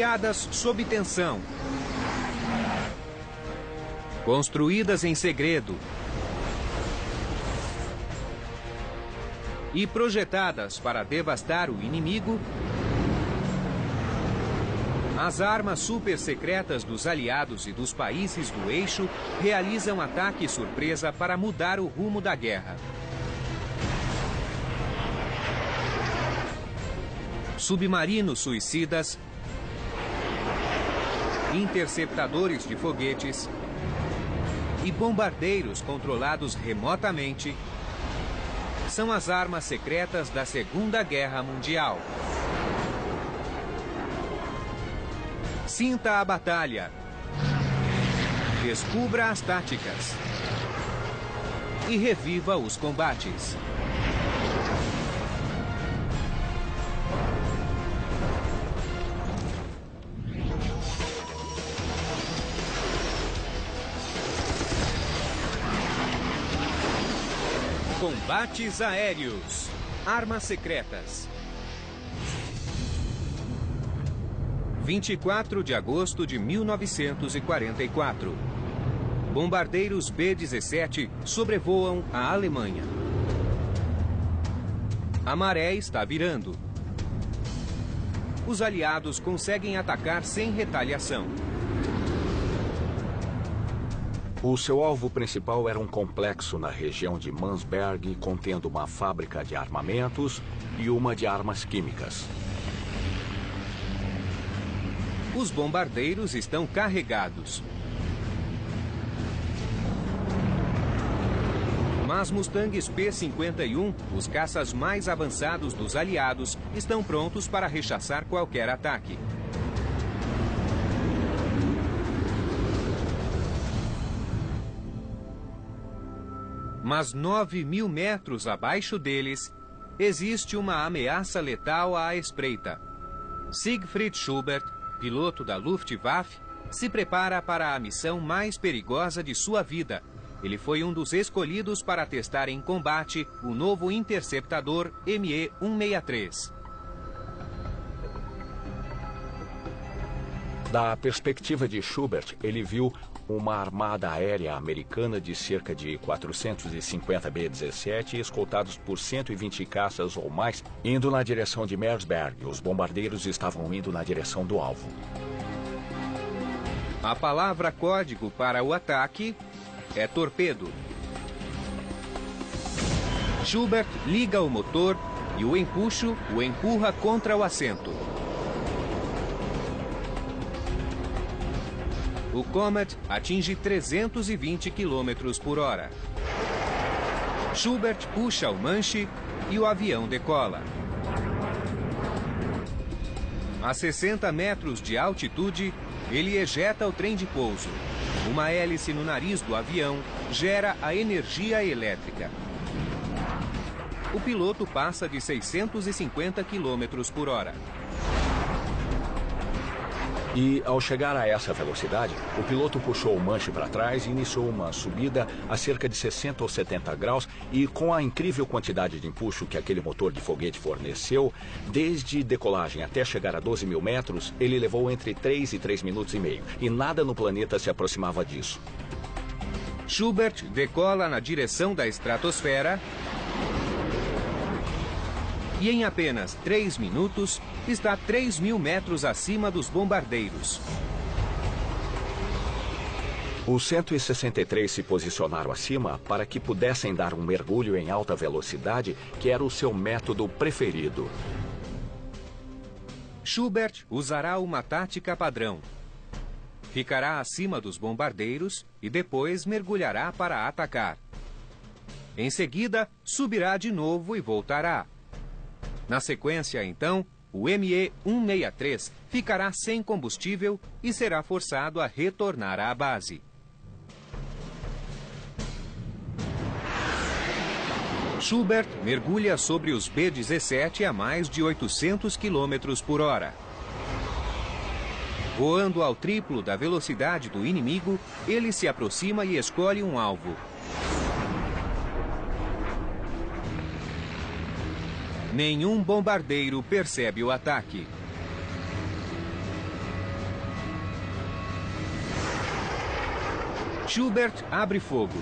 criadas sob tensão, construídas em segredo e projetadas para devastar o inimigo, as armas super secretas dos aliados e dos países do eixo realizam ataque surpresa para mudar o rumo da guerra. Submarinos suicidas, interceptadores de foguetes e bombardeiros controlados remotamente são as armas secretas da Segunda Guerra Mundial. Sinta a batalha. Descubra as táticas. E reviva os combates. Combates aéreos. Armas secretas. 24 de agosto de 1944. Bombardeiros B-17 sobrevoam a Alemanha. A maré está virando. Os aliados conseguem atacar sem retaliação. O seu alvo principal era um complexo na região de Mansberg, contendo uma fábrica de armamentos e uma de armas químicas. Os bombardeiros estão carregados. Mas Mustangs P-51, os caças mais avançados dos aliados, estão prontos para rechaçar qualquer ataque. Mas 9.000 metros abaixo deles, existe uma ameaça letal à espreita. Siegfried Schubert, piloto da Luftwaffe, se prepara para a missão mais perigosa de sua vida. Ele foi um dos escolhidos para testar em combate o novo interceptador Me-163. Da perspectiva de Schubert, ele viu uma armada aérea americana de cerca de 450 B-17 escoltados por 120 caças ou mais, indo na direção de Marsberg. Os bombardeiros estavam indo na direção do alvo. A palavra código para o ataque é torpedo. Schubert liga o motor e o empuxo o empurra contra o assento. O Comet atinge 320 km por hora. Schubert puxa o manche e o avião decola. A 60 metros de altitude, ele ejeta o trem de pouso. Uma hélice no nariz do avião gera a energia elétrica. O piloto passa de 650 km por hora. E, ao chegar a essa velocidade, o piloto puxou o manche para trás e iniciou uma subida a cerca de 60 ou 70 graus e, com a incrível quantidade de empuxo que aquele motor de foguete forneceu, desde decolagem até chegar a 12.000 metros, ele levou entre 3 e 3 minutos e meio. E nada no planeta se aproximava disso. Schubert decola na direção da estratosfera e em apenas 3 minutos está 3.000 metros acima dos bombardeiros. Os 163 se posicionaram acima para que pudessem dar um mergulho em alta velocidade, que era o seu método preferido. Schubert usará uma tática padrão. Ficará acima dos bombardeiros e depois mergulhará para atacar. Em seguida, subirá de novo e voltará. Na sequência, então, o Me-163 ficará sem combustível e será forçado a retornar à base. Schubert mergulha sobre os B-17 a mais de 800 km por hora. Voando ao triplo da velocidade do inimigo, ele se aproxima e escolhe um alvo. Nenhum bombardeiro percebe o ataque. Schubert abre fogo.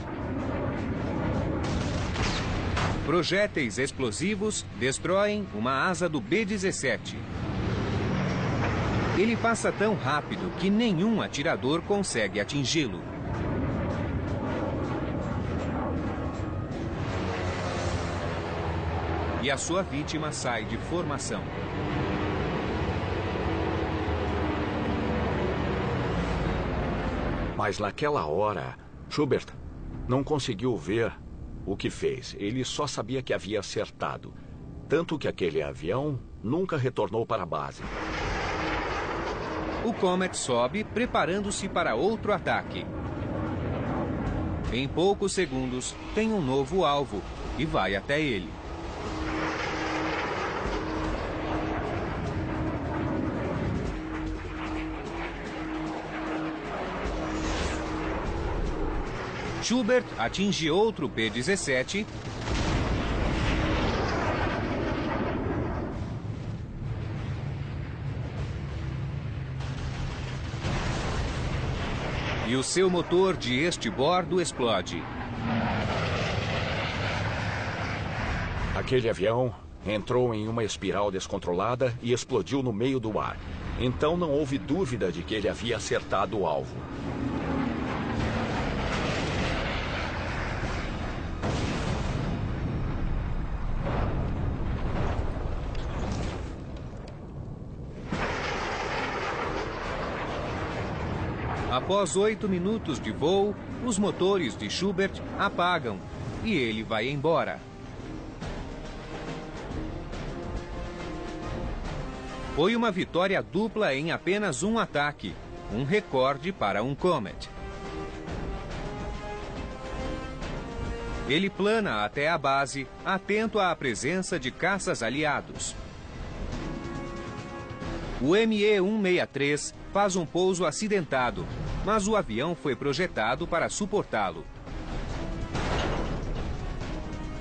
Projéteis explosivos destroem uma asa do B-17. Ele passa tão rápido que nenhum atirador consegue atingi-lo. E a sua vítima sai de formação. Mas naquela hora, Schubert não conseguiu ver o que fez. Ele só sabia que havia acertado. Tanto que aquele avião nunca retornou para a base. O Comet sobe, preparando-se para outro ataque. Em poucos segundos, tem um novo alvo e vai até ele. Schubert atinge outro B-17 e o seu motor de este bordo explode. Aquele avião entrou em uma espiral descontrolada e explodiu no meio do ar. Então não houve dúvida de que ele havia acertado o alvo. Após 8 minutos de voo, os motores de Schubert apagam e ele vai embora. Foi uma vitória dupla em apenas um ataque, um recorde para um Comet. Ele plana até a base, atento à presença de caças aliados. O ME-163 faz um pouso acidentado, mas o avião foi projetado para suportá-lo.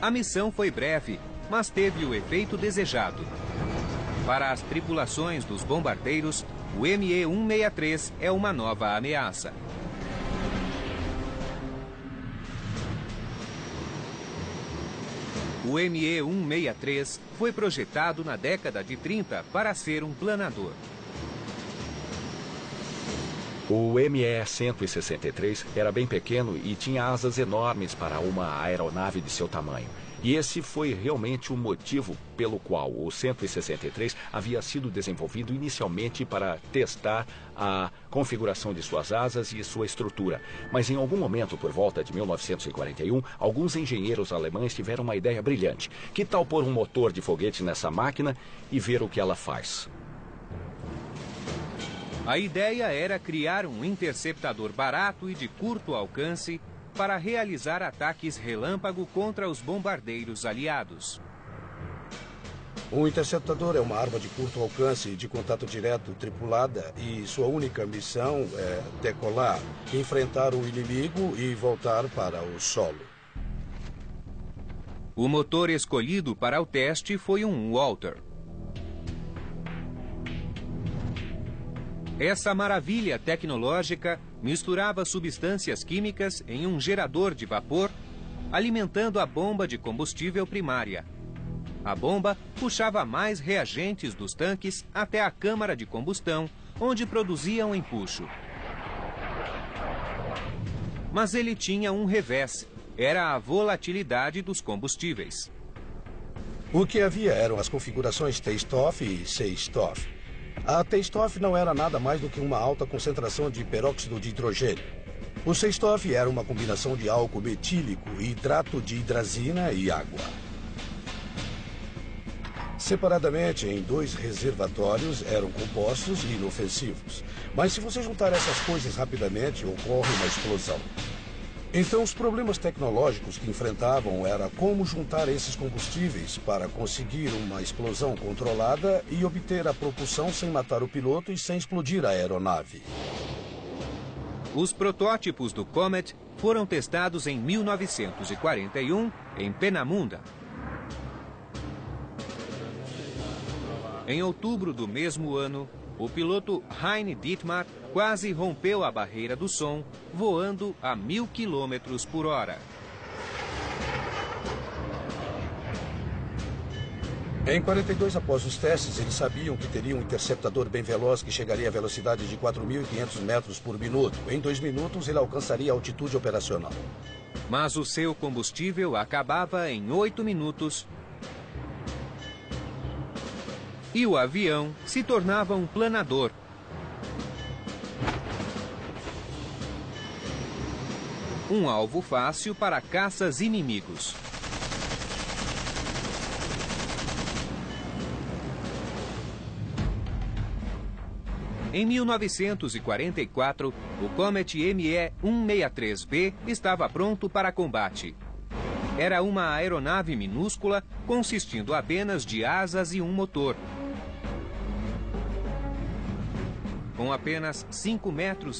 A missão foi breve, mas teve o efeito desejado. Para as tripulações dos bombardeiros, o ME-163 é uma nova ameaça. O ME-163 foi projetado na década de 30 para ser um planador. O ME-163 era bem pequeno e tinha asas enormes para uma aeronave de seu tamanho. E esse foi realmente o motivo pelo qual o 163 havia sido desenvolvido inicialmente para testar a configuração de suas asas e sua estrutura. Mas em algum momento, por volta de 1941, alguns engenheiros alemães tiveram uma ideia brilhante. Que tal pôr um motor de foguete nessa máquina e ver o que ela faz? A ideia era criar um interceptador barato e de curto alcance para realizar ataques relâmpago contra os bombardeiros aliados. Um interceptador é uma arma de curto alcance de contato direto tripulada e sua única missão é decolar, enfrentar o inimigo e voltar para o solo. O motor escolhido para o teste foi um Walter. Essa maravilha tecnológica misturava substâncias químicas em um gerador de vapor, alimentando a bomba de combustível primária. A bomba puxava mais reagentes dos tanques até a câmara de combustão, onde produziam empuxo. Mas ele tinha um revés: era a volatilidade dos combustíveis. O que havia eram as configurações taste-off e say-off. A taste-off não era nada mais do que uma alta concentração de peróxido de hidrogênio. O say-off era uma combinação de álcool metílico, hidrato de hidrazina e água. Separadamente, em 2 reservatórios, eram compostos e inofensivos. Mas se você juntar essas coisas rapidamente, ocorre uma explosão. Então, os problemas tecnológicos que enfrentavam era como juntar esses combustíveis para conseguir uma explosão controlada e obter a propulsão sem matar o piloto e sem explodir a aeronave. Os protótipos do Comet foram testados em 1941 em Penamunda. Em outubro do mesmo ano, o piloto Heine Dittmar quase rompeu a barreira do som, voando a 1000 km por hora. Em 42 após os testes, eles sabiam que teriam um interceptador bem veloz que chegaria à velocidade de 4.500 metros por minuto. Em 2 minutos, ele alcançaria a altitude operacional. Mas o seu combustível acabava em 8 minutos e o avião se tornava um planador. Um alvo fácil para caças inimigos. Em 1944, o Comet ME-163B estava pronto para combate. Era uma aeronave minúscula, consistindo apenas de asas e um motor. Com apenas 5,5 metros,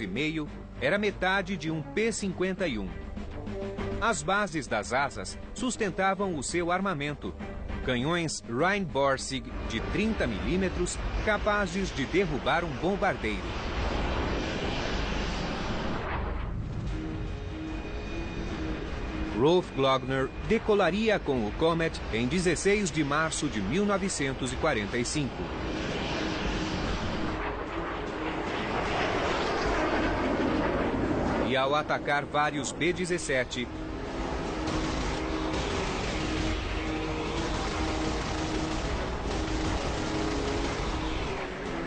era metade de um P-51. As bases das asas sustentavam o seu armamento. Canhões Rheinborsig de 30 milímetros, capazes de derrubar um bombardeiro. Rolf Glogner decolaria com o Comet em 16 de março de 1945. E ao atacar vários B-17,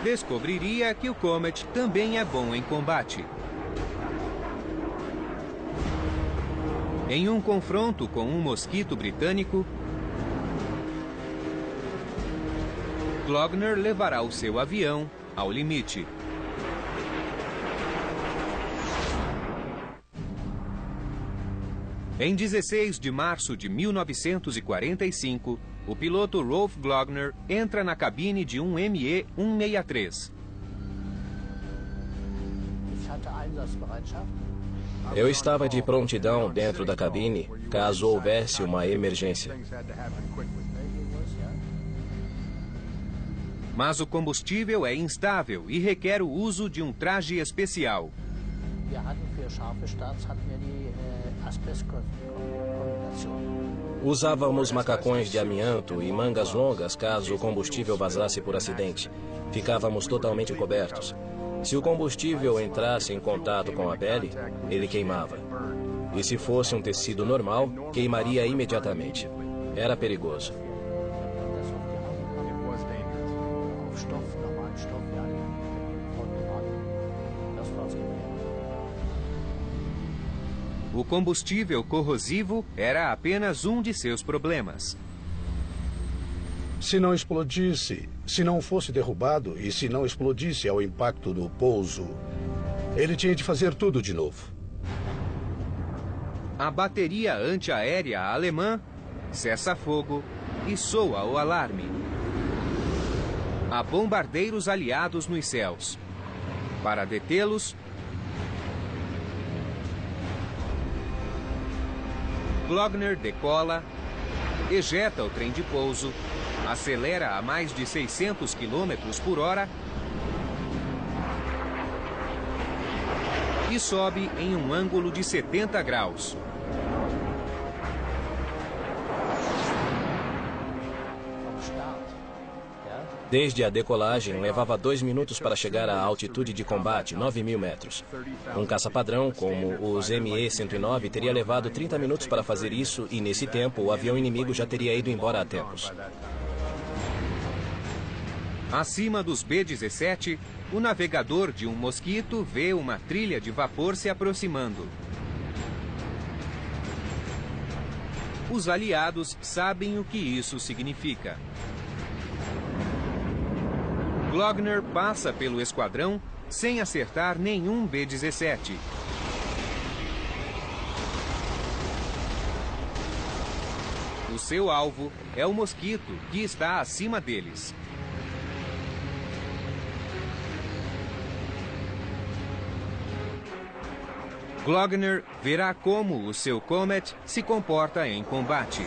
descobriria que o Comet também é bom em combate. Em um confronto com um mosquito britânico, Glogner levará o seu avião ao limite. Em 16 de março de 1945, o piloto Rolf Glogner entra na cabine de um ME-163. Eu estava de prontidão dentro da cabine, caso houvesse uma emergência. Mas o combustível é instável e requer o uso de um traje especial. Usávamos macacões de amianto e mangas longas caso o combustível vazasse por acidente. Ficávamos totalmente cobertos. Se o combustível entrasse em contato com a pele, ele queimava. E se fosse um tecido normal, queimaria imediatamente. Era perigoso. O combustível corrosivo era apenas um de seus problemas. Se não explodisse, se não fosse derrubado e se não explodisse ao impacto do pouso, ele tinha de fazer tudo de novo. A bateria antiaérea alemã cessa fogo e soa o alarme. Há bombardeiros aliados nos céus. Para detê-los, Glogner decola, ejeta o trem de pouso, acelera a mais de 600 km por hora e sobe em um ângulo de 70 graus. Desde a decolagem, levava 2 minutos para chegar à altitude de combate, 9.000 metros. Um caça-padrão, como os ME-109, teria levado 30 minutos para fazer isso e, nesse tempo, o avião inimigo já teria ido embora há tempos. Acima dos B-17, o navegador de um mosquito vê uma trilha de vapor se aproximando. Os aliados sabem o que isso significa. Glogner passa pelo esquadrão sem acertar nenhum B-17. O seu alvo é o mosquito, que está acima deles. Glogner verá como o seu Comet se comporta em combate.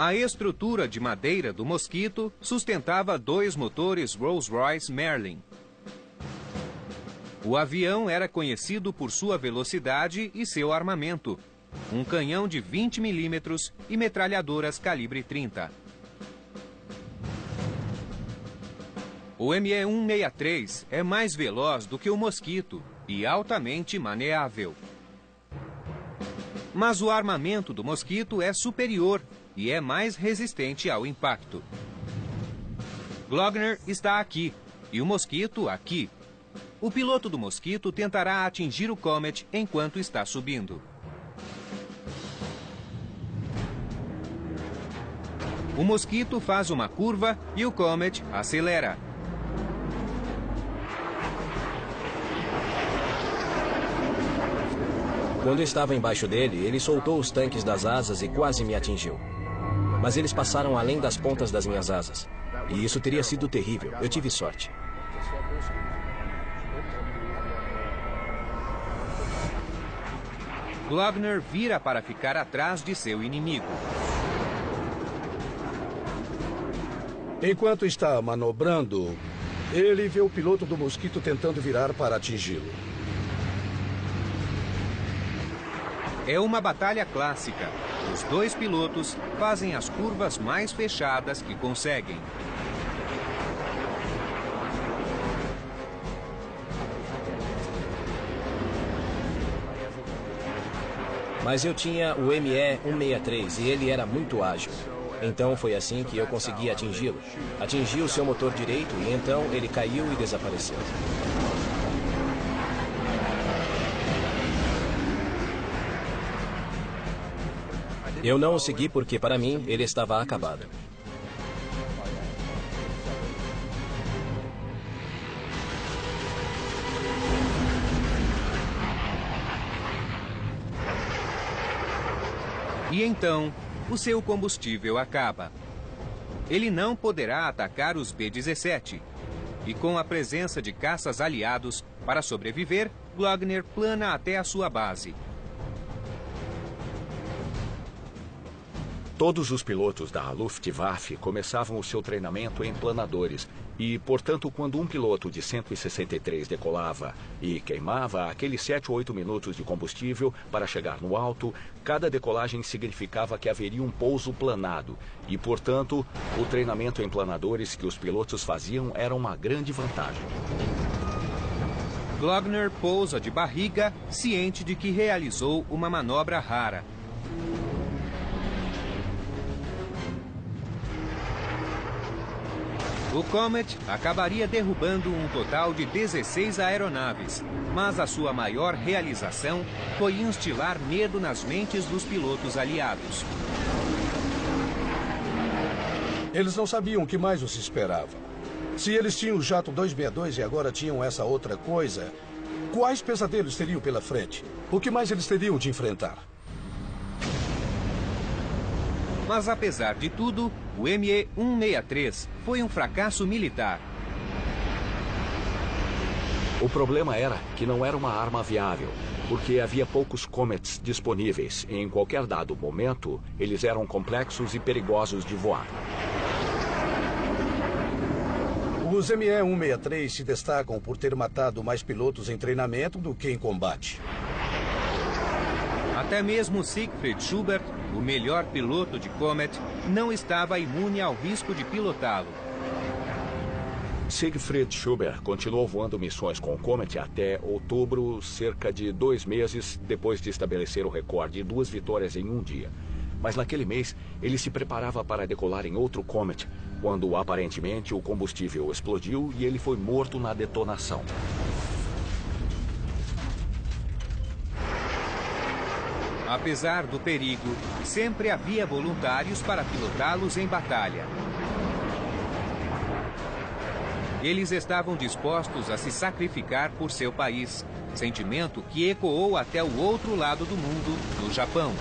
A estrutura de madeira do Mosquito sustentava 2 motores Rolls-Royce Merlin. O avião era conhecido por sua velocidade e seu armamento: um canhão de 20 milímetros e metralhadoras calibre 30. O ME-163 é mais veloz do que o Mosquito e altamente maneável. Mas o armamento do Mosquito é superior e é mais resistente ao impacto. Glogner está aqui e o Mosquito aqui. O piloto do Mosquito tentará atingir o Comet enquanto está subindo. O Mosquito faz uma curva e o Comet acelera. Quando estava embaixo dele, ele soltou os tanques das asas e quase me atingiu. Mas eles passaram além das pontas das minhas asas. E isso teria sido terrível. Eu tive sorte. Glogner vira para ficar atrás de seu inimigo. Enquanto está manobrando, ele vê o piloto do Mosquito tentando virar para atingi-lo. É uma batalha clássica. Os 2 pilotos fazem as curvas mais fechadas que conseguem. Mas eu tinha o ME-163 e ele era muito ágil. Então foi assim que eu consegui atingi-lo. Atingi o seu motor direito e então ele caiu e desapareceu. Eu não o segui porque, para mim, ele estava acabado. E então, o seu combustível acaba. Ele não poderá atacar os B-17. E com a presença de caças aliados, para sobreviver, Glogner plana até a sua base. Todos os pilotos da Luftwaffe começavam o seu treinamento em planadores e, portanto, quando um piloto de 163 decolava e queimava aqueles 7 ou 8 minutos de combustível para chegar no alto, cada decolagem significava que haveria um pouso planado e, portanto, o treinamento em planadores que os pilotos faziam era uma grande vantagem. Glogner pousa de barriga, ciente de que realizou uma manobra rara. O Comet acabaria derrubando um total de 16 aeronaves, mas a sua maior realização foi instilar medo nas mentes dos pilotos aliados. Eles não sabiam o que mais os esperava. Se eles tinham o jato 262 e agora tinham essa outra coisa, quais pesadelos teriam pela frente? O que mais eles teriam de enfrentar? Mas apesar de tudo, o ME-163 foi um fracasso militar. O problema era que não era uma arma viável, porque havia poucos Comets disponíveis e em qualquer dado momento eles eram complexos e perigosos de voar. Os ME-163 se destacam por ter matado mais pilotos em treinamento do que em combate. Até mesmo Siegfried Schubert, o melhor piloto de Comet, não estava imune ao risco de pilotá-lo. Siegfried Schubert continuou voando missões com o Comet até outubro, cerca de 2 meses depois de estabelecer o recorde de 2 vitórias em um dia. Mas naquele mês, ele se preparava para decolar em outro Comet, quando aparentemente o combustível explodiu e ele foi morto na detonação. Apesar do perigo, sempre havia voluntários para pilotá-los em batalha. Eles estavam dispostos a se sacrificar por seu país, sentimento que ecoou até o outro lado do mundo, no Japão.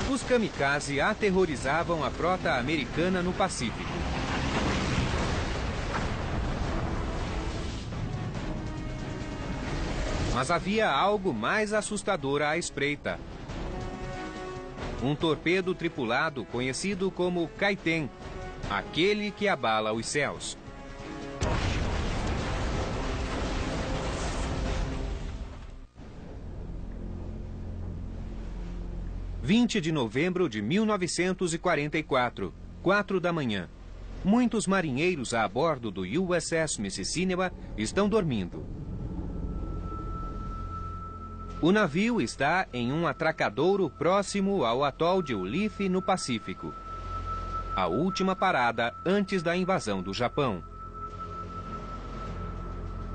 Os kamikaze aterrorizavam a frota americana no Pacífico. Mas havia algo mais assustador à espreita. Um torpedo tripulado conhecido como Kaiten, aquele que abala os céus. – 20 de novembro de 1944, 4 da manhã. Muitos marinheiros a bordo do USS Mississinawa estão dormindo. O navio está em um atracadouro próximo ao atol de Ulithi, no Pacífico. A última parada antes da invasão do Japão.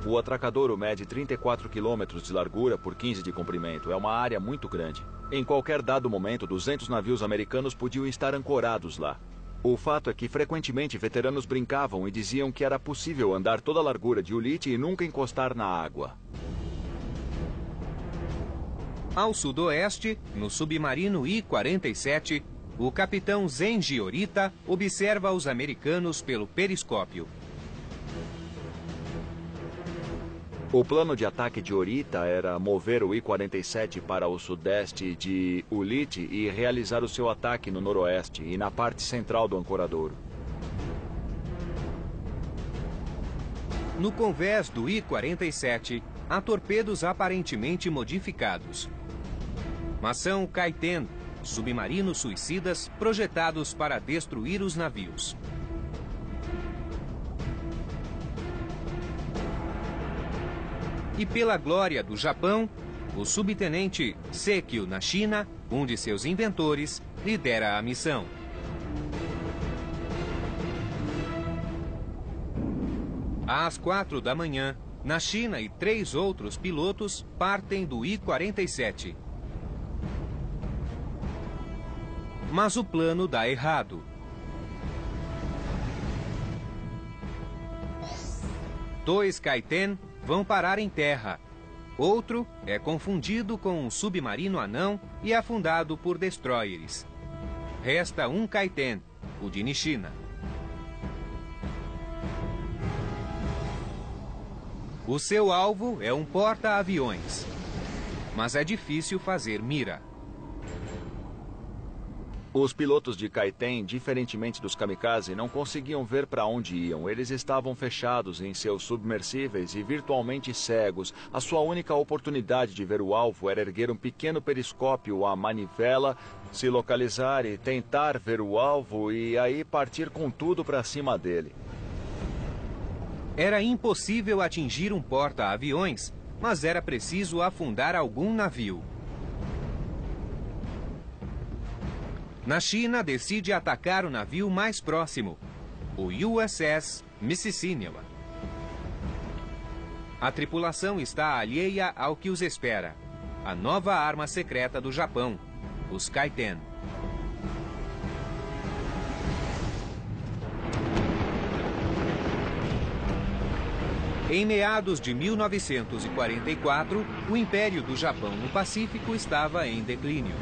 O atracadouro mede 34 quilômetros de largura por 15 de comprimento. É uma área muito grande. Em qualquer dado momento, 200 navios americanos podiam estar ancorados lá. O fato é que frequentemente veteranos brincavam e diziam que era possível andar toda a largura de Ulithi e nunca encostar na água. Ao sudoeste, no submarino I-47, o capitão Zenji Orita observa os americanos pelo periscópio. O plano de ataque de Orita era mover o I-47 para o sudeste de Ulithi e realizar o seu ataque no noroeste e na parte central do ancoradouro. No convés do I-47, há torpedos aparentemente modificados. Mas são Kaiten, submarinos suicidas projetados para destruir os navios. E pela glória do Japão, o subtenente Sekio Nishina, um de seus inventores, lidera a missão. Às 4 da manhã, Nishina e 3 outros pilotos partem do I-47. Mas o plano dá errado. Dois Kaiten vão parar em terra. Outro é confundido com um submarino anão e afundado por destroyers. Resta um Kaiten, o de Nishina. O seu alvo é um porta-aviões, mas é difícil fazer mira. Os pilotos de Kaiten, diferentemente dos kamikaze, não conseguiam ver para onde iam. Eles estavam fechados em seus submersíveis e virtualmente cegos. A sua única oportunidade de ver o alvo era erguer um pequeno periscópio à manivela, se localizar e tentar ver o alvo e aí partir com tudo para cima dele. Era impossível atingir um porta-aviões, mas era preciso afundar algum navio. Nishina decide atacar o navio mais próximo, o USS Mississinawa. A tripulação está alheia ao que os espera, a nova arma secreta do Japão, os Kaiten. Em meados de 1944, o Império do Japão no Pacífico estava em declínio.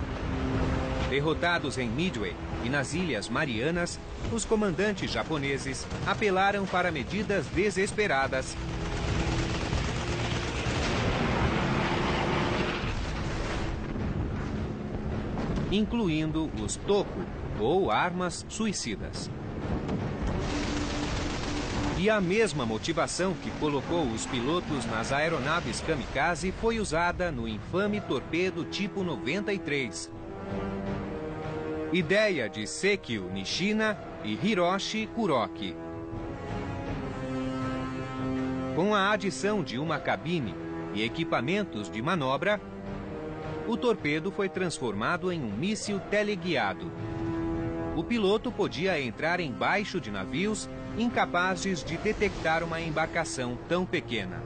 Derrotados em Midway e nas Ilhas Marianas, os comandantes japoneses apelaram para medidas desesperadas. Incluindo os Toku, ou armas suicidas. E a mesma motivação que colocou os pilotos nas aeronaves kamikaze foi usada no infame torpedo tipo 93. Ideia de Sekio Nishina e Hiroshi Kuroki. Com a adição de uma cabine e equipamentos de manobra, o torpedo foi transformado em um míssil teleguiado. O piloto podia entrar embaixo de navios incapazes de detectar uma embarcação tão pequena.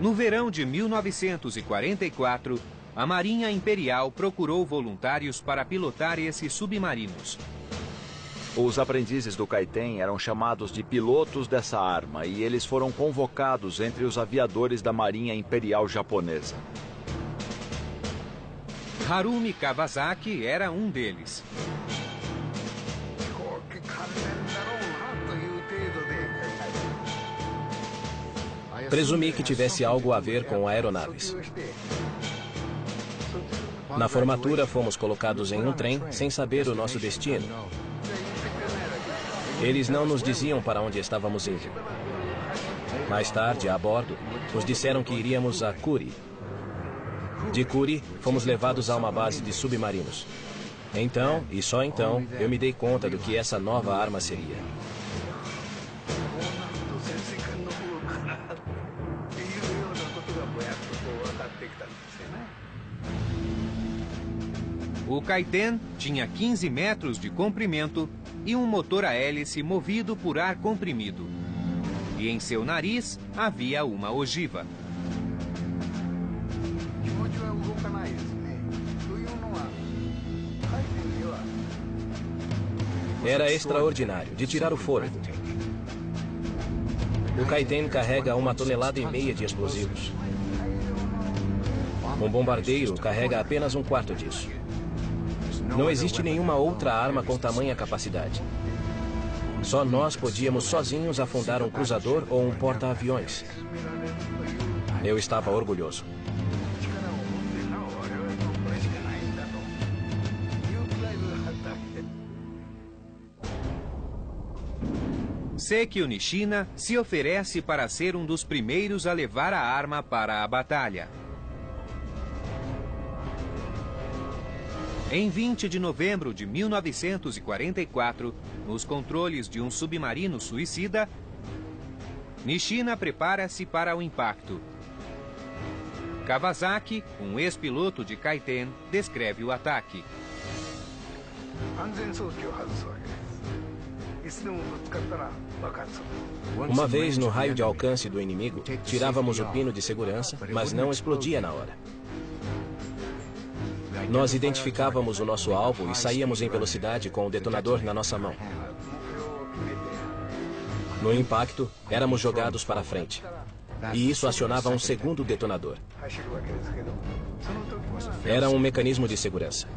No verão de 1944, a Marinha Imperial procurou voluntários para pilotar esses submarinos. Os aprendizes do Kaiten eram chamados de pilotos dessa arma e eles foram convocados entre os aviadores da Marinha Imperial Japonesa. Harumi Kawasaki era um deles. Presumi que tivesse algo a ver com aeronaves. Na formatura, fomos colocados em um trem sem saber o nosso destino. Eles não nos diziam para onde estávamos indo. Mais tarde, a bordo, nos disseram que iríamos a Kuri. De Kuri, fomos levados a uma base de submarinos. Então, e só então, eu me dei conta do que essa nova arma seria. O Kaiten tinha 15 metros de comprimento e um motor a hélice movido por ar comprimido. E em seu nariz havia uma ogiva. Era extraordinário, de tirar o fôlego. O Kaiten carrega 1,5 toneladas de explosivos. Um bombardeiro carrega apenas 1/4 disso. Não existe nenhuma outra arma com tamanha capacidade. Só nós podíamos sozinhos afundar um cruzador ou um porta-aviões. Eu estava orgulhoso. Sekio Nishina se oferece para ser um dos primeiros a levar a arma para a batalha. Em 20 de novembro de 1944, nos controles de um submarino suicida, Nishina prepara-se para o impacto. Kawasaki, um ex-piloto de Kaiten, descreve o ataque. Uma vez no raio de alcance do inimigo, tirávamos o pino de segurança, mas não explodia na hora. Nós identificávamos o nosso alvo e saíamos em velocidade com o detonador na nossa mão. No impacto, éramos jogados para frente. E isso acionava um segundo detonador. Era um mecanismo de segurança.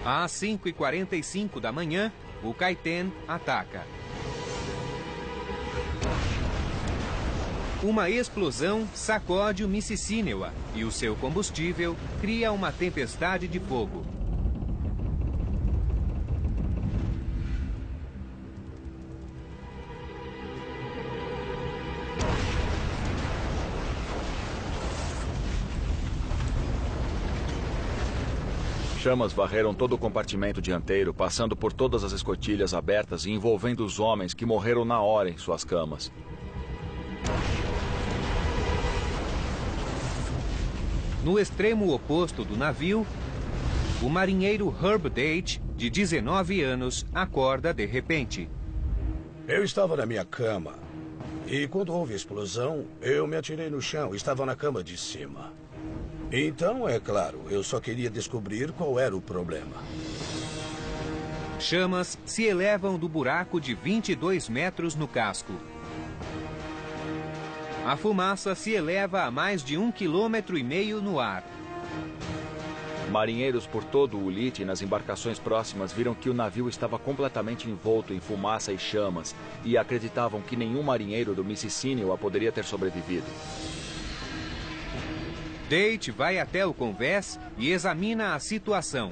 Às 5h45 da manhã, o Kaiten ataca. Uma explosão sacode o Mississínewa e o seu combustível cria uma tempestade de fogo. Chamas varreram todo o compartimento dianteiro, passando por todas as escotilhas abertas e envolvendo os homens que morreram na hora em suas camas. No extremo oposto do navio, o marinheiro Herb Date, de 19 anos, acorda de repente. Eu estava na minha cama e quando houve a explosão, eu me atirei no chão. Estava na cama de cima. Então, é claro, eu só queria descobrir qual era o problema. Chamas se elevam do buraco de 22 metros no casco. A fumaça se eleva a mais de 1,5 km no ar. Marinheiros por todo o Ulithi e nas embarcações próximas viram que o navio estava completamente envolto em fumaça e chamas e acreditavam que nenhum marinheiro do Mississínewa poderia ter sobrevivido. Date vai até o convés e examina a situação.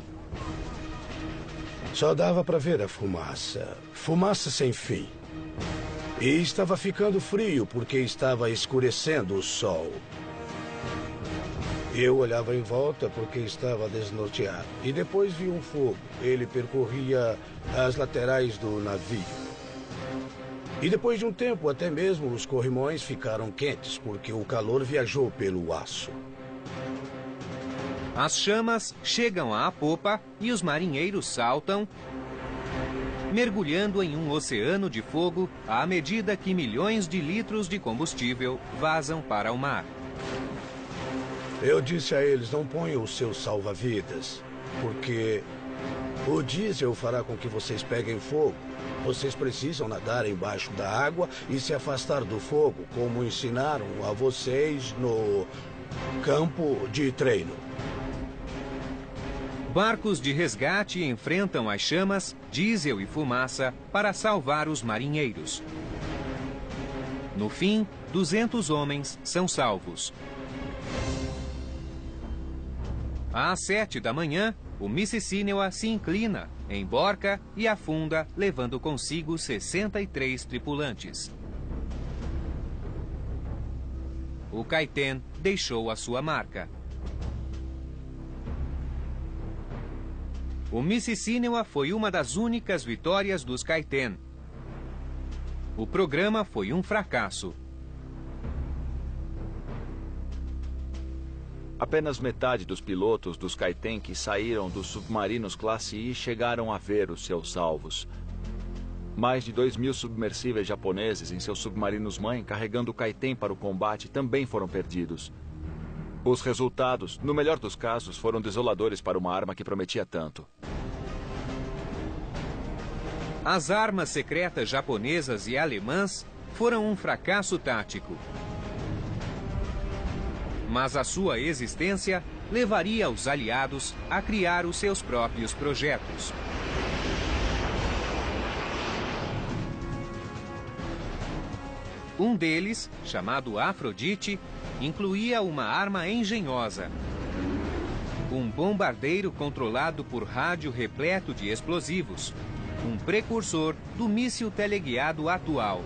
Só dava para ver a fumaça. Fumaça sem fim. E estava ficando frio porque estava escurecendo o sol. Eu olhava em volta porque estava desnorteado. E depois vi um fogo. Ele percorria as laterais do navio. E depois de um tempo, até mesmo os corrimões ficaram quentes porque o calor viajou pelo aço. As chamas chegam à popa e os marinheiros saltam, mergulhando em um oceano de fogo à medida que milhões de litros de combustível vazam para o mar. Eu disse a eles, não ponham os seus salva-vidas, porque o diesel fará com que vocês peguem fogo. Vocês precisam nadar embaixo da água e se afastar do fogo, como ensinaram a vocês no campo de treino. Barcos de resgate enfrentam as chamas, diesel e fumaça para salvar os marinheiros. No fim, 200 homens são salvos. Às 7 da manhã, o Mississínua se inclina, emborca e afunda, levando consigo 63 tripulantes. O Caetén deixou a sua marca. O Mississínua foi uma das únicas vitórias dos Caetén. O programa foi um fracasso. Apenas metade dos pilotos dos Caetén que saíram dos submarinos classe I chegaram a ver os seus salvos. Mais de 2.000 submersíveis japoneses em seus submarinos-mãe carregando o Caetén para o combate também foram perdidos. Os resultados, no melhor dos casos, foram desoladores para uma arma que prometia tanto. As armas secretas japonesas e alemãs foram um fracasso tático. Mas a sua existência levaria os aliados a criar os seus próprios projetos. Um deles, chamado Afrodite, incluía uma arma engenhosa. Um bombardeiro controlado por rádio repleto de explosivos. Um precursor do míssil teleguiado atual.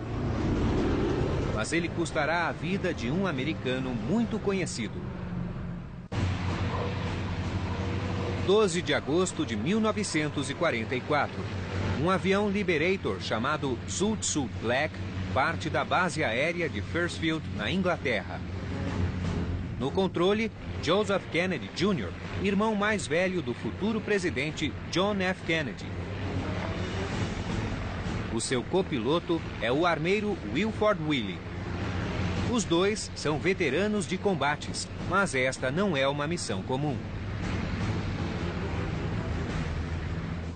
Mas ele custará a vida de um americano muito conhecido. 12 de agosto de 1944. Um avião Liberator chamado Zoot Suit Black parte da base aérea de Firstfield, na Inglaterra. No controle, Joseph Kennedy Jr., irmão mais velho do futuro presidente John F. Kennedy. O seu copiloto é o armeiro Wilford Willey. Os dois são veteranos de combates, mas esta não é uma missão comum.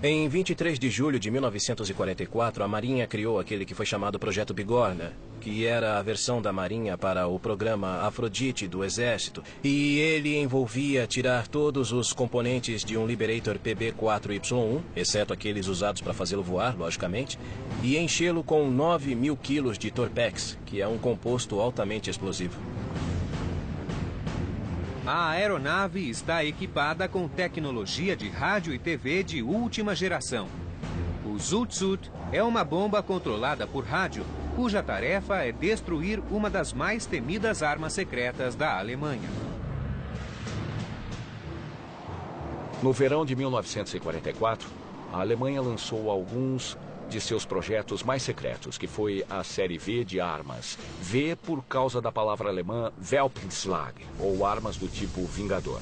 Em 23 de julho de 1944, a Marinha criou aquele que foi chamado Projeto Bigorna, que era a versão da Marinha para o programa Afrodite do Exército, e ele envolvia tirar todos os componentes de um Liberator PB-4Y1, exceto aqueles usados para fazê-lo voar, logicamente, e enchê-lo com 9.000 quilos de Torpex, que é um composto altamente explosivo. A aeronave está equipada com tecnologia de rádio e TV de última geração. O Zoot Suit é uma bomba controlada por rádio, cuja tarefa é destruir uma das mais temidas armas secretas da Alemanha. No verão de 1944, a Alemanha lançou alguns de seus projetos mais secretos, que foi a série V de armas. V por causa da palavra alemã Welpenschlag, ou armas do tipo Vingador.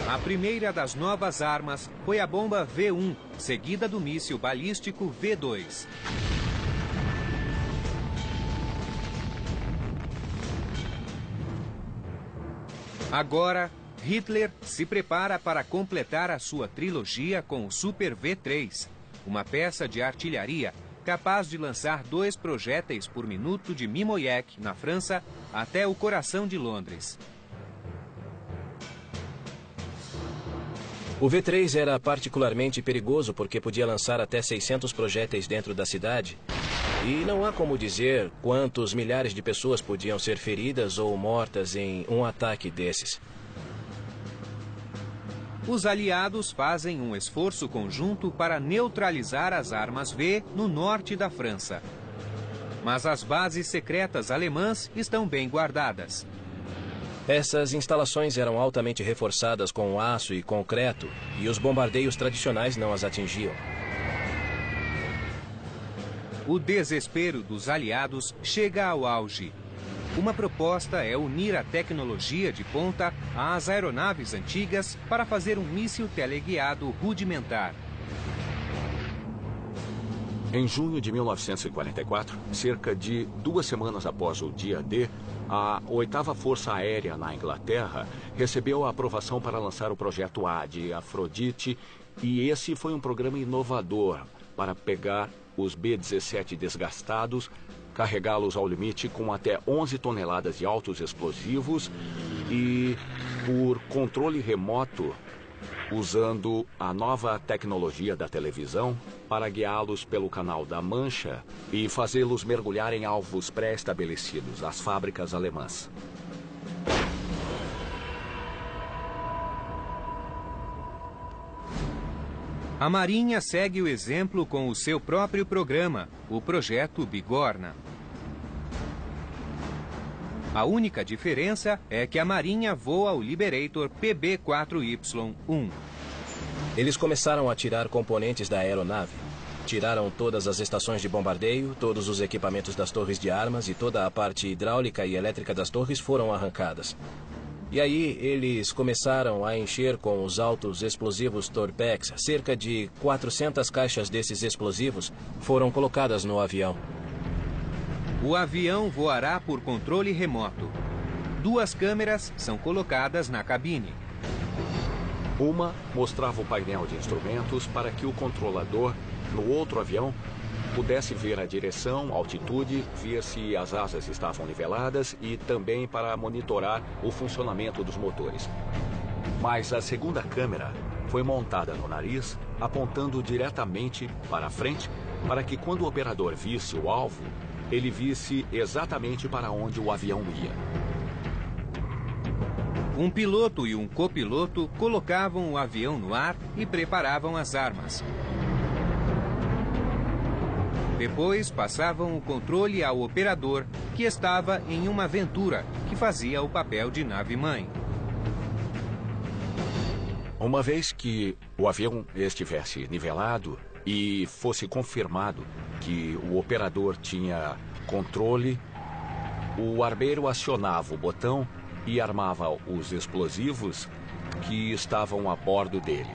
A primeira das novas armas foi a bomba V1, seguida do míssil balístico V2. Agora, Hitler se prepara para completar a sua trilogia com o Super V3, uma peça de artilharia capaz de lançar 2 projéteis por minuto de Mimoyek, na França, até o coração de Londres. O V3 era particularmente perigoso porque podia lançar até 600 projéteis dentro da cidade. E não há como dizer quantos milhares de pessoas podiam ser feridas ou mortas em um ataque desses. Os aliados fazem um esforço conjunto para neutralizar as armas V no norte da França. Mas as bases secretas alemãs estão bem guardadas. Essas instalações eram altamente reforçadas com aço e concreto, e os bombardeios tradicionais não as atingiam. O desespero dos aliados chega ao auge. Uma proposta é unir a tecnologia de ponta às aeronaves antigas para fazer um míssil teleguiado rudimentar. Em junho de 1944, cerca de 2 semanas após o dia D, a 8ª Força Aérea na Inglaterra recebeu a aprovação para lançar o projeto A de Afrodite, e esse foi um programa inovador para pegar os B-17 desgastados, carregá-los ao limite com até 11 toneladas de altos explosivos e por controle remoto, usando a nova tecnologia da televisão para guiá-los pelo Canal da Mancha e fazê-los mergulhar em alvos pré-estabelecidos, as fábricas alemãs. A Marinha segue o exemplo com o seu próprio programa, o Projeto Bigorna. A única diferença é que a Marinha voa o Liberator PB-4Y-1. Eles começaram a tirar componentes da aeronave. Tiraram todas as estações de bombardeio, todos os equipamentos das torres de armas e toda a parte hidráulica e elétrica das torres foram arrancadas. E aí eles começaram a encher com os altos explosivos Torpex. Cerca de 400 caixas desses explosivos foram colocadas no avião. O avião voará por controle remoto. 2 câmeras são colocadas na cabine. Uma mostrava o painel de instrumentos para que o controlador, no outro avião, pudesse ver a direção, altitude, ver se as asas estavam niveladas e também para monitorar o funcionamento dos motores. Mas a segunda câmera foi montada no nariz, apontando diretamente para frente, para que quando o operador visse o alvo, ele visse exatamente para onde o avião ia. Um piloto e um copiloto colocavam o avião no ar e preparavam as armas. Depois passavam o controle ao operador, que estava em uma Ventura, que fazia o papel de nave-mãe. Uma vez que o avião estivesse nivelado e fosse confirmado que o operador tinha controle, o armeiro acionava o botão e armava os explosivos que estavam a bordo dele.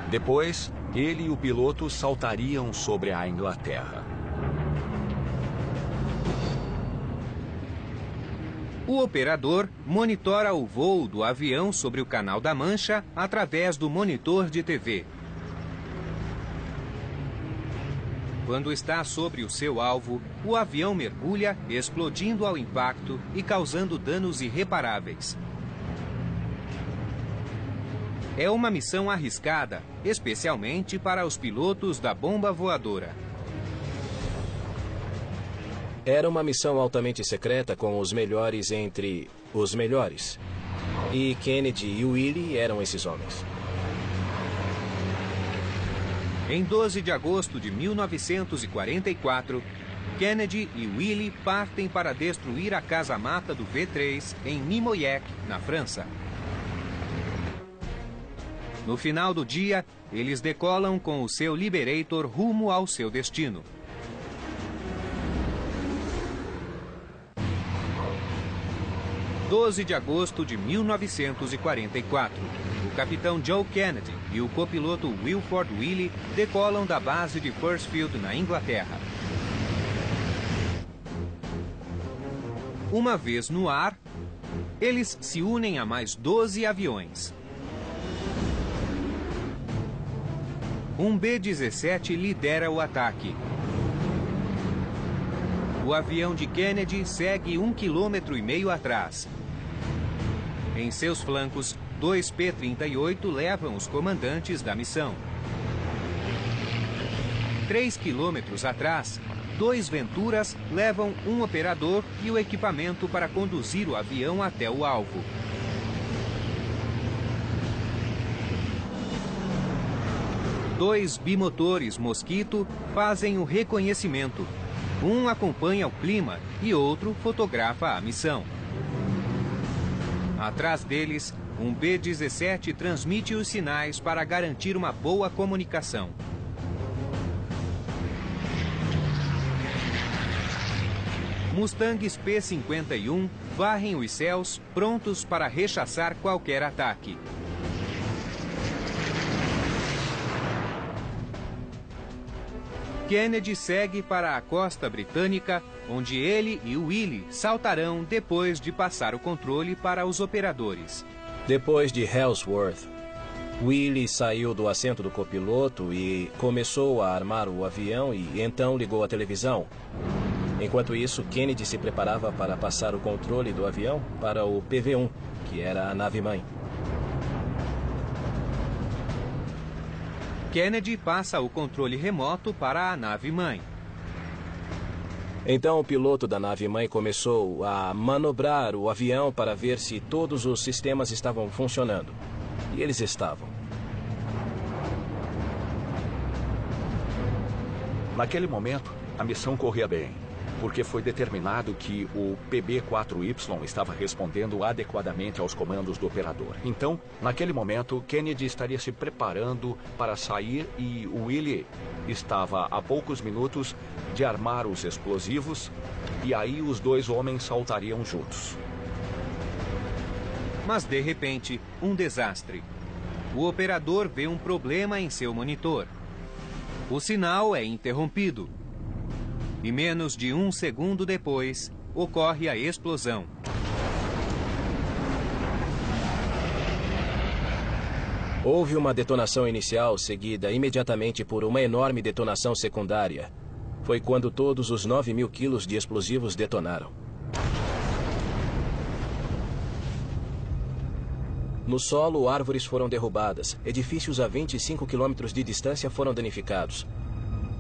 Depois, ele e o piloto saltariam sobre a Inglaterra. O operador monitora o voo do avião sobre o Canal da Mancha através do monitor de TV. Quando está sobre o seu alvo, o avião mergulha, explodindo ao impacto e causando danos irreparáveis. É uma missão arriscada, especialmente para os pilotos da bomba voadora. Era uma missão altamente secreta com os melhores entre os melhores. E Kennedy e Willie eram esses homens. Em 12 de agosto de 1944, Kennedy e Willie partem para destruir a casa-mata do V-3 em Mimoyek, na França. No final do dia, eles decolam com o seu Liberator rumo ao seu destino. – 12 de agosto de 1944. O capitão Joe Kennedy e o copiloto Wilford Willie decolam da base de Firstfield, na Inglaterra. Uma vez no ar, eles se unem a mais 12 aviões. Um B-17 lidera o ataque. O avião de Kennedy segue 1,5 km atrás. Em seus flancos, 2 P-38 levam os comandantes da missão. 3 quilômetros atrás, 2 Venturas levam um operador e o equipamento para conduzir o avião até o alvo. Dois bimotores Mosquito fazem o reconhecimento. Um acompanha o clima e outro fotografa a missão. Atrás deles, um B-17 transmite os sinais para garantir uma boa comunicação. Mustangs P-51 varrem os céus, prontos para rechaçar qualquer ataque. Kennedy segue para a costa britânica, onde ele e Willie saltarão depois de passar o controle para os operadores. Depois de Ellsworth, Willie saiu do assento do copiloto e começou a armar o avião e então ligou a televisão. Enquanto isso, Kennedy se preparava para passar o controle do avião para o PV-1, que era a nave-mãe. Kennedy passa o controle remoto para a nave-mãe. Então o piloto da nave-mãe começou a manobrar o avião para ver se todos os sistemas estavam funcionando. E eles estavam. Naquele momento, a missão corria bem, porque foi determinado que o PB-4Y estava respondendo adequadamente aos comandos do operador. Então, naquele momento, Kennedy estaria se preparando para sair e Willie estava a poucos minutos de armar os explosivos e aí os dois homens saltariam juntos. Mas, de repente, um desastre. O operador vê um problema em seu monitor. O sinal é interrompido. E menos de um segundo depois, ocorre a explosão. Houve uma detonação inicial, seguida imediatamente por uma enorme detonação secundária. Foi quando todos os 9.000 quilos de explosivos detonaram. No solo, árvores foram derrubadas. Edifícios a 25 quilômetros de distância foram danificados.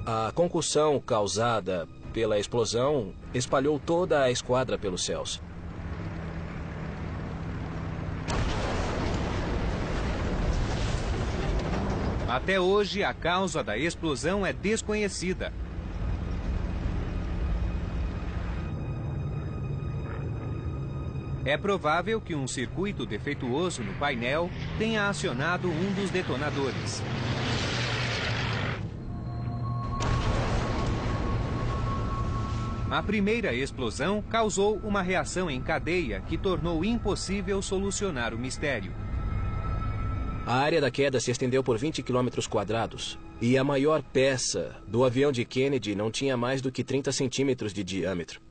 A concussão causada pela explosão espalhou toda a esquadra pelos céus. Até hoje, a causa da explosão é desconhecida. É provável que um circuito defeituoso no painel tenha acionado um dos detonadores. A primeira explosão causou uma reação em cadeia que tornou impossível solucionar o mistério. A área da queda se estendeu por 20 quilômetros quadrados e a maior peça do avião de Kennedy não tinha mais do que 30 centímetros de diâmetro.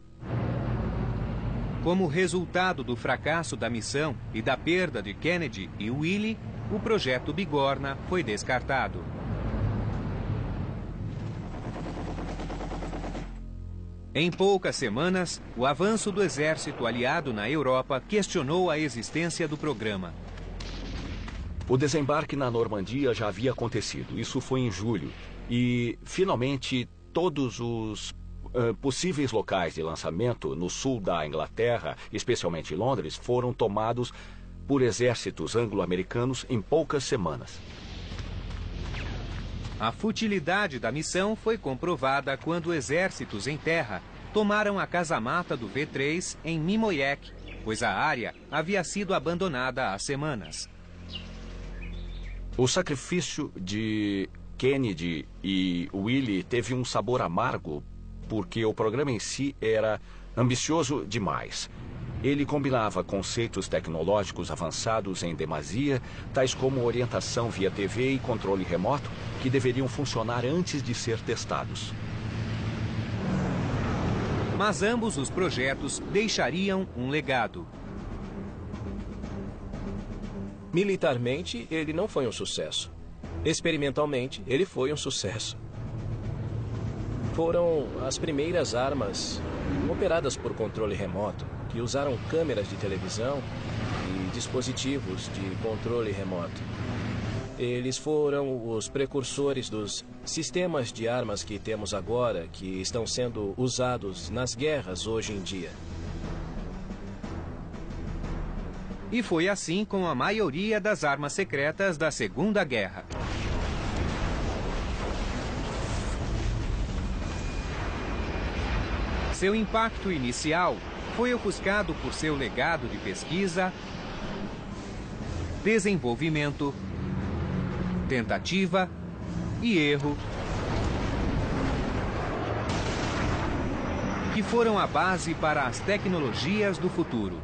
Como resultado do fracasso da missão e da perda de Kennedy e Willie, o projeto Bigorna foi descartado. Em poucas semanas, o avanço do exército aliado na Europa questionou a existência do programa. O desembarque na Normandia já havia acontecido. Isso foi em julho. E, finalmente, todos os possíveis locais de lançamento no sul da Inglaterra, especialmente Londres, foram tomados por exércitos anglo-americanos em poucas semanas. A futilidade da missão foi comprovada quando exércitos em terra tomaram a casamata do V-3 em Mimoyek, pois a área havia sido abandonada há semanas. O sacrifício de Kennedy e Willie teve um sabor amargo porque o programa em si era ambicioso demais. Ele combinava conceitos tecnológicos avançados em demasia, tais como orientação via TV e controle remoto, que deveriam funcionar antes de ser testados. Mas ambos os projetos deixariam um legado. Militarmente, ele não foi um sucesso. Experimentalmente, ele foi um sucesso. Foram as primeiras armas operadas por controle remoto, que usaram câmeras de televisão e dispositivos de controle remoto. Eles foram os precursores dos sistemas de armas que temos agora, que estão sendo usados nas guerras hoje em dia. E foi assim com a maioria das armas secretas da Segunda Guerra. Seu impacto inicial foi ofuscado por seu legado de pesquisa, desenvolvimento, tentativa e erro, que foram a base para as tecnologias do futuro.